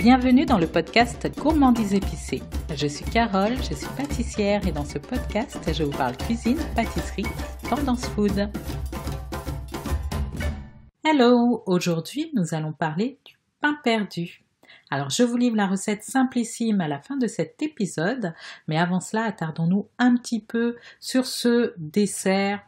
Bienvenue dans le podcast Gourmandise épicée. Je suis Carole, je suis pâtissière et dans ce podcast, je vous parle cuisine, pâtisserie, tendance food. Hello, aujourd'hui nous allons parler du pain perdu. Alors je vous livre la recette simplissime à la fin de cet épisode, mais avant cela attardons-nous un petit peu sur ce dessert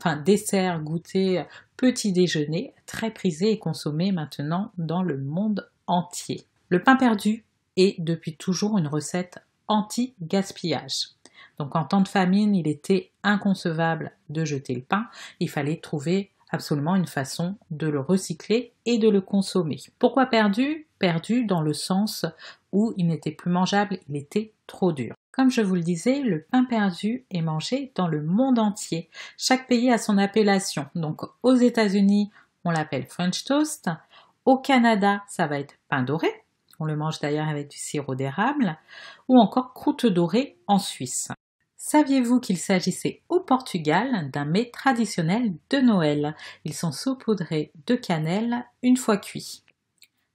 goûter petit déjeuner très prisé et consommé maintenant dans le monde entier. Le pain perdu est depuis toujours une recette anti-gaspillage. Donc en temps de famine, il était inconcevable de jeter le pain, il fallait trouver absolument une façon de le recycler et de le consommer. Pourquoi perdu ? Perdu dans le sens où il n'était plus mangeable, il était trop dur. Comme je vous le disais, le pain perdu est mangé dans le monde entier. Chaque pays a son appellation. Donc aux États-Unis, on l'appelle French toast. Au Canada, ça va être pain doré. On le mange d'ailleurs avec du sirop d'érable. Ou encore croûte dorée en Suisse. Saviez-vous qu'il s'agissait au Portugal d'un mets traditionnel de Noël ? Ils sont saupoudrés de cannelle une fois cuits.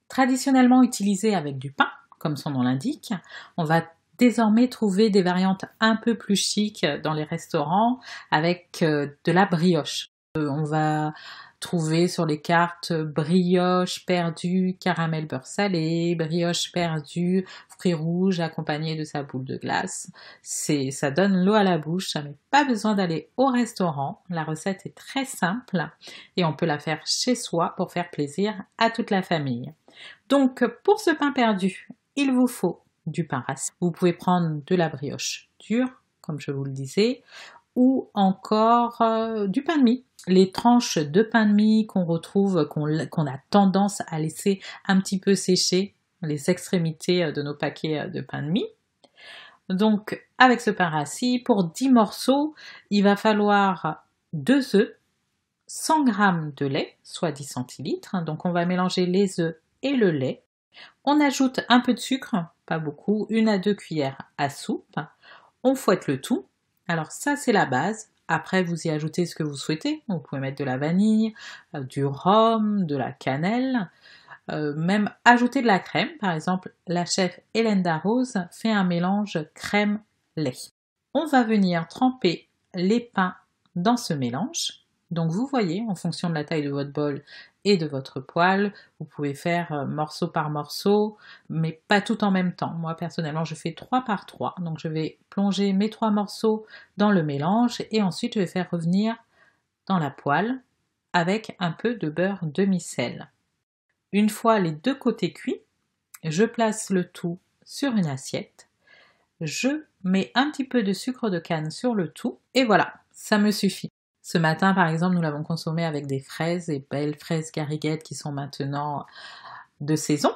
Traditionnellement utilisé avec du pain, comme son nom l'indique, on va désormais trouver des variantes un peu plus chics dans les restaurants avec de la brioche. On va trouver sur les cartes brioche perdue, caramel beurre salé, brioche perdue, fruits rouges accompagnés de sa boule de glace. Ça donne l'eau à la bouche, ça n'a pas besoin d'aller au restaurant. La recette est très simple et on peut la faire chez soi pour faire plaisir à toute la famille. Donc pour ce pain perdu, il vous faut du pain rassis. Vous pouvez prendre de la brioche dure, comme je vous le disais, ou encore du pain de mie. Les tranches de pain de mie qu'on retrouve, qu'on a tendance à laisser un petit peu sécher, les extrémités de nos paquets de pain de mie. Donc avec ce pain rassis, pour 10 morceaux, il va falloir 2 œufs, 100 g de lait, soit 10 centilitres. Donc on va mélanger les œufs et le lait. On ajoute un peu de sucre, pas beaucoup, 1 à 2 cuillères à soupe. On fouette le tout. Alors ça c'est la base. Après vous y ajoutez ce que vous souhaitez. Vous pouvez mettre de la vanille, du rhum, de la cannelle, même ajouter de la crème. Par exemple, la chef Hélène Darroze fait un mélange crème-lait. On va venir tremper les pains dans ce mélange. Donc vous voyez, en fonction de la taille de votre bol et de votre poêle, vous pouvez faire morceau par morceau, mais pas tout en même temps. Moi personnellement, je fais 3 par 3. Donc je vais plonger mes 3 morceaux dans le mélange et ensuite je vais faire revenir dans la poêle avec un peu de beurre demi-sel. Une fois les 2 côtés cuits, je place le tout sur une assiette. Je mets un petit peu de sucre de canne sur le tout et voilà, ça me suffit. Ce matin, par exemple, nous l'avons consommé avec des fraises, des belles fraises gariguettes qui sont maintenant de saison.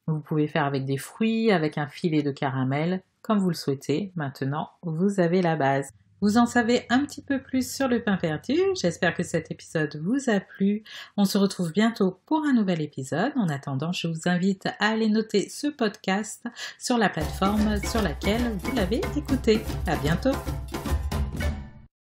Vous pouvez faire avec des fruits, avec un filet de caramel, comme vous le souhaitez. Maintenant, vous avez la base. Vous en savez un petit peu plus sur le pain perdu. J'espère que cet épisode vous a plu. On se retrouve bientôt pour un nouvel épisode. En attendant, je vous invite à aller noter ce podcast sur la plateforme sur laquelle vous l'avez écouté. À bientôt!